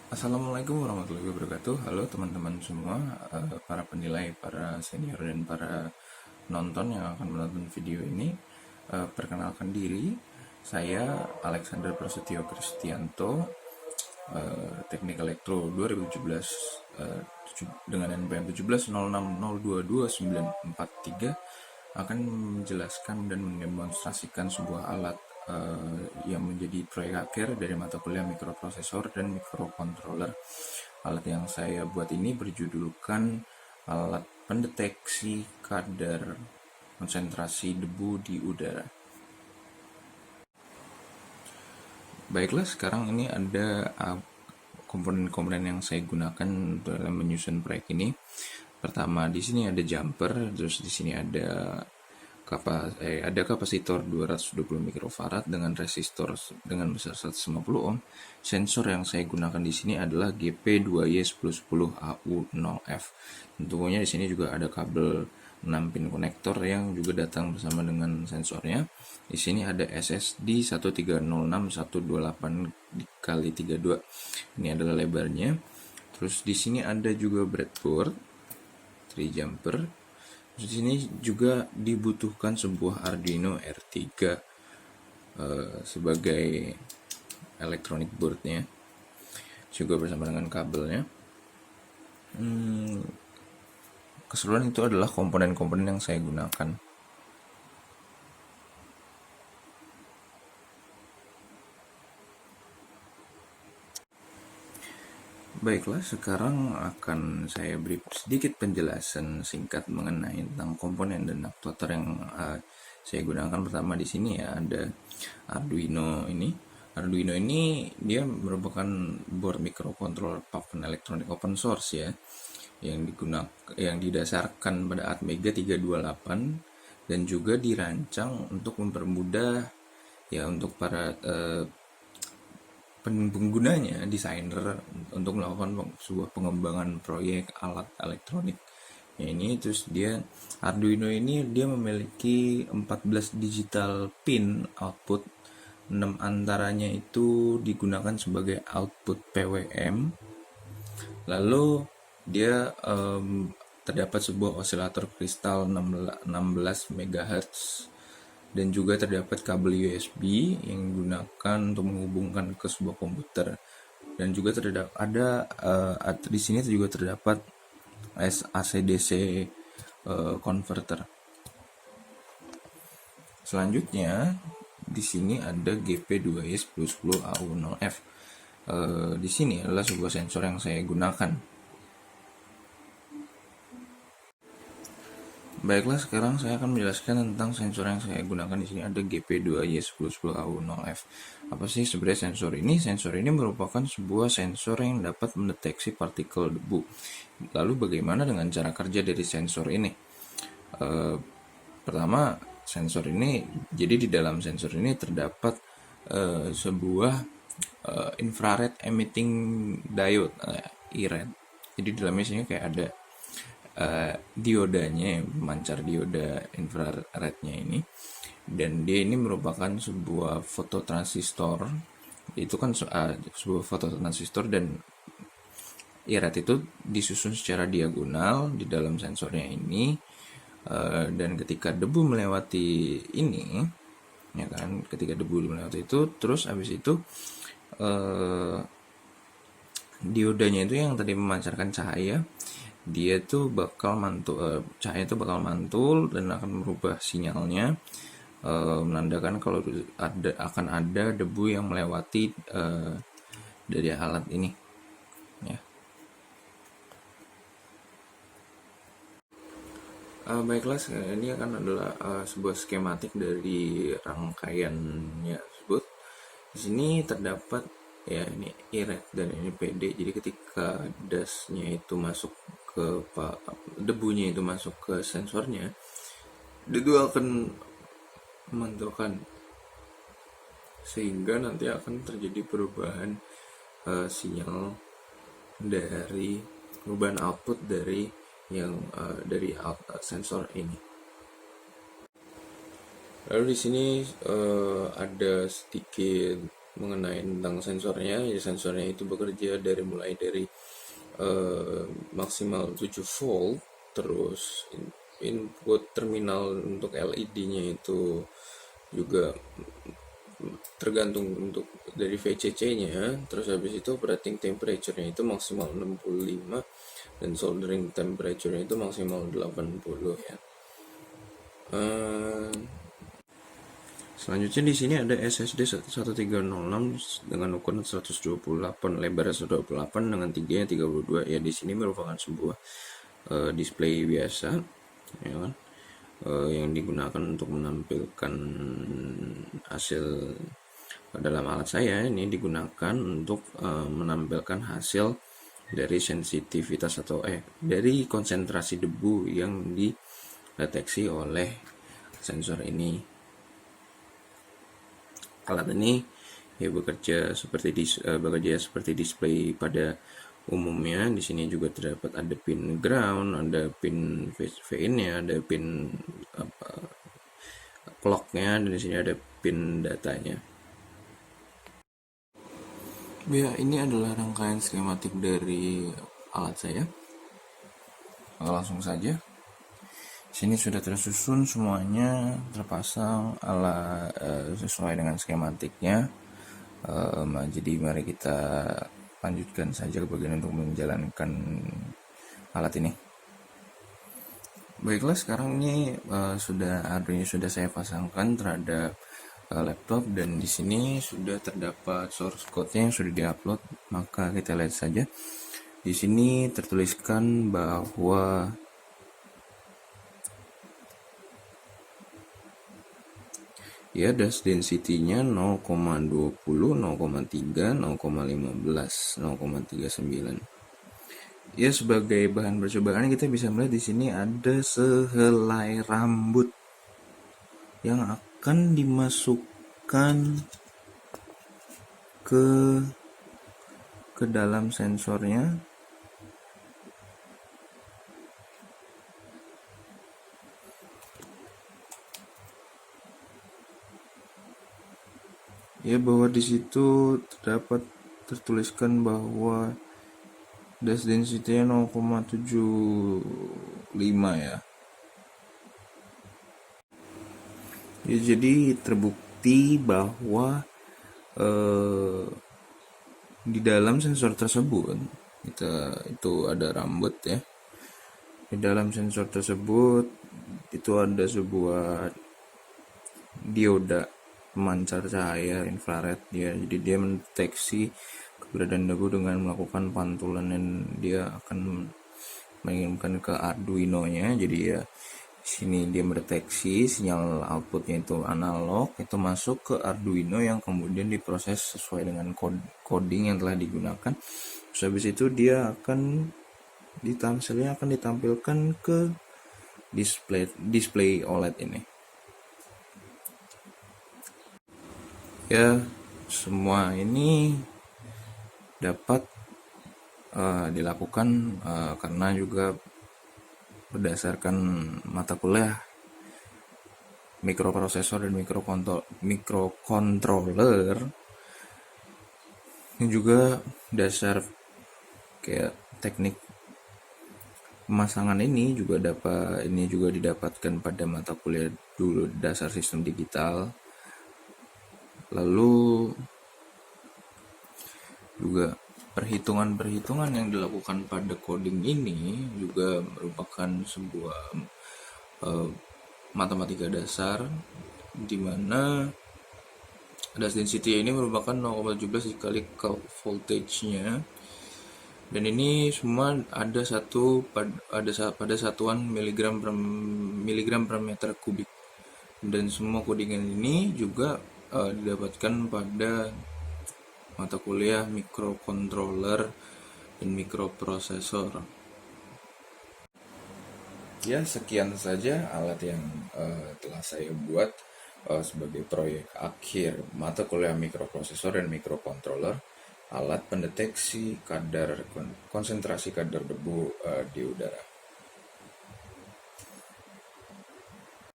Assalamualaikum warahmatullahi wabarakatuh. Halo teman-teman semua, para penilai, para senior dan para penonton yang akan menonton video ini. Perkenalkan diri, saya Alexander Prasetyo Kristianto, Teknik Elektro 2017, dengan NPM 1706022943, akan menjelaskan dan mendemonstrasikan sebuah alat yang menjadi proyek akhir dari mata kuliah mikroprosesor dan mikrocontroller. Alat yang saya buat ini berjudulkan alat pendeteksi kadar konsentrasi debu di udara. Baiklah, sekarang ini ada komponen-komponen yang saya gunakan dalam menyusun proyek ini. Pertama, di sini ada jumper, terus di sini ada kapasitor 220 mikrofarad dengan resistor dengan besar 150 ohm. Sensor yang saya gunakan di sini adalah GP2Y1010AU0F. Tentunya di sini juga ada kabel 6 pin konektor yang juga datang bersama dengan sensornya. Di sini ada SSD 1306128x32. Ini adalah lebarnya. Terus di sini ada juga breadboard, 3 jumper. Di sini juga dibutuhkan sebuah Arduino R3 sebagai electronic boardnya, juga bersama dengan kabelnya. Keseluruhan itu adalah komponen-komponen yang saya gunakan. Baiklah, sekarang akan saya beri sedikit penjelasan singkat mengenai tentang komponen dan aktuator yang saya gunakan. Pertama di sini ya ada Arduino ini. Arduino ini dia merupakan board microcontroller papan elektronik open source ya, yang didasarkan pada Atmega 328 dan juga dirancang untuk mempermudah ya untuk para penggunanya, desainer, untuk melakukan sebuah pengembangan proyek alat elektronik. Ya, ini terus Arduino ini dia memiliki 14 digital pin output. 6 antaranya itu digunakan sebagai output PWM. Lalu dia terdapat sebuah osilator kristal 16 MHz dan juga terdapat kabel USB yang digunakan untuk menghubungkan ke sebuah komputer, dan juga di sini juga terdapat AC/DC converter. Selanjutnya di sini ada GP2Y1010AU0F. Di sini adalah sebuah sensor yang saya gunakan. Baiklah, sekarang saya akan menjelaskan tentang sensor yang saya gunakan. Di sini ada GP2Y1010AU0F. Apa sih sebenarnya sensor ini? Sensor ini merupakan sebuah sensor yang dapat mendeteksi partikel debu. Lalu bagaimana dengan cara kerja dari sensor ini? Pertama, sensor ini, jadi di dalam sensor ini terdapat sebuah infrared emitting diode, IRED. Jadi di dalamnya sini kayak ada diodanya, memancar dioda infrarednya ini, dan dia ini merupakan sebuah fototransistor. Itu kan sebuah fototransistor, dan IRED itu disusun secara diagonal di dalam sensornya ini, dan ketika debu melewati ini, ya kan, ketika debu melewati itu, terus habis itu diodanya itu yang tadi memancarkan cahaya, dia tuh bakal mantul, cahaya itu bakal mantul dan akan merubah sinyalnya, menandakan kalau akan ada debu yang melewati dari alat ini ya. Baiklah, ini akan adalah sebuah skematik dari rangkaiannya tersebut. Di sini terdapat ya, ini IRED dan ini PD. Jadi ketika dasnya itu masuk debunya itu masuk ke sensornya, itu akan memantulkan, sehingga nanti akan terjadi perubahan sinyal dari perubahan output dari sensor ini. Lalu di sini ada sedikit mengenai tentang sensornya. Ya, sensornya itu bekerja mulai dari maksimal 7 volt, terus input terminal untuk LED-nya itu juga tergantung untuk dari VCC-nya. Terus habis itu operating temperature-nya itu maksimal 65 dan soldering temperature-nya itu maksimal 80 ya. Selanjutnya di sini ada SSD 1306 dengan ukuran 128, lebar 128 dengan tingginya 32. Ya, di sini merupakan sebuah display biasa, ya kan, yang digunakan untuk menampilkan hasil. Dalam alat saya ini digunakan untuk menampilkan hasil dari sensitivitas atau dari konsentrasi debu yang dideteksi oleh sensor ini. Alat ini ya bekerja seperti display pada umumnya. Di sini juga terdapat ada pin ground, ada pin VIN-nya, ada pin clock-nya, dan di sini ada pin datanya. Ya, ini adalah rangkaian skematik dari alat saya. Langsung saja. Sini sudah tersusun semuanya, terpasang ala sesuai dengan skematiknya. Jadi mari kita lanjutkan saja ke bagian untuk menjalankan alat ini. Baiklah, sekarang ini Arduino sudah saya pasangkan terhadap laptop, dan di sini sudah terdapat source code-nya yang sudah diupload. Maka kita lihat saja. Di sini tertuliskan bahwa ya dash density-nya 0,20, 0,3, 0,15, 0,39. Ya, sebagai bahan percobaan kita bisa melihat di sini ada sehelai rambut yang akan dimasukkan ke dalam sensornya. Ya, bahwa di situ tertuliskan bahwa dash density-nya 0,75 ya. Ya, jadi terbukti bahwa di dalam sensor tersebut itu ada rambut ya. Di dalam sensor tersebut itu ada sebuah dioda pemancar cahaya infrared ya. Jadi dia mendeteksi keberadaan debu dengan melakukan pantulan, dan dia akan mengirimkan ke Arduino-nya. Jadi ya sini dia mendeteksi sinyal outputnya itu analog, itu masuk ke Arduino yang kemudian diproses sesuai dengan coding yang telah digunakan. Terus habis itu dia akan ditampilkan ke display OLED ini. Ya, semua ini dapat dilakukan karena juga berdasarkan mata kuliah mikroprosesor dan mikrocontroller. Ini juga dasar kayak teknik pemasangan ini juga didapatkan pada mata kuliah dulu dasar sistem digital. Lalu juga perhitungan-perhitungan yang dilakukan pada coding ini juga merupakan sebuah matematika dasar, di mana dash density ini merupakan 0,17 dikali voltage-nya, dan ini semua ada pada satuan miligram per meter kubik, dan semua codingan ini juga didapatkan pada mata kuliah mikrocontroller dan mikroprosesor. Ya, sekian saja alat yang telah saya buat sebagai proyek akhir mata kuliah mikroprosesor dan mikrocontroller, alat pendeteksi konsentrasi kadar debu di udara.